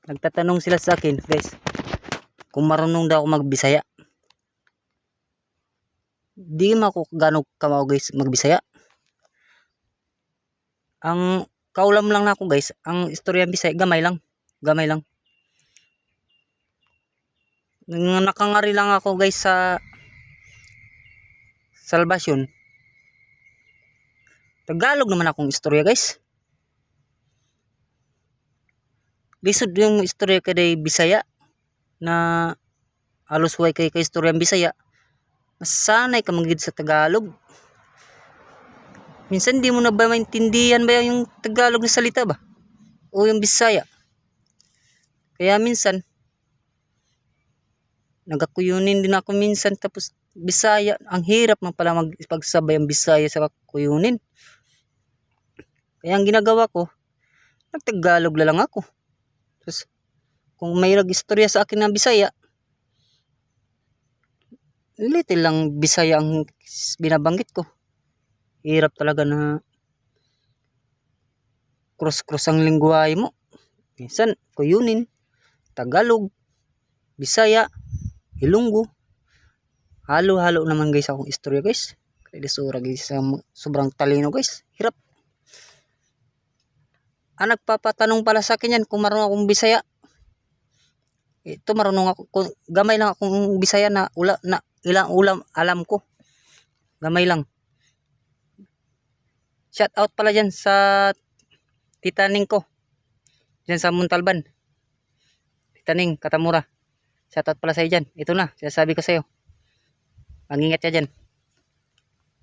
Nagtatanong sila sa akin, guys, kung marunong daw ako magbisaya. Di man ako gano'ng kamao, guys, magbisaya. Ang kaulam lang na ako, guys, ang istorya Bisaya, gamay lang. Gamay lang. Nakangari lang ako, guys, sa salbasyon. Tagalog naman akong istorya, guys. Lisod yung istorya kay Bisaya na alos way kay istorya Bisaya. Masanay ka magid sa Tagalog. Minsan di mo na ba maintindihan ba yung Tagalog na salita ba? O yung Bisaya. Kaya minsan nagakuyunin din ako minsan, tapos Bisaya, ang hirap man pala magpagsabay ang Bisaya sa kuyunin. Kaya ang ginagawa ko, nagtagalog lang ako. Tapos kung may nag-istorya sa akin ng Bisaya, little lang Bisaya ang binabanggit ko. Hirap talaga na cross ang lingwahe mo. Minsan kuyunin, Tagalog, Bisaya, Ilonggo. Halo-halo naman, guys, akong istorya, guys. Kaya sura, guys, sobrang talino, guys. Hirap. Nagpapatanong pala sa akin yan kung marunong akong Bisaya. Ito, marunong ako. Gamay lang akong Bisaya na ilang ulam alam ko. Gamay lang. Shout out pala dyan sa titaning ko. Dyan sa Montalban. Titaning, Katamura. Shout out pala sa'yo dyan. Ito na, sinasabi ko sa'yo. Mag-ingat ka dyan.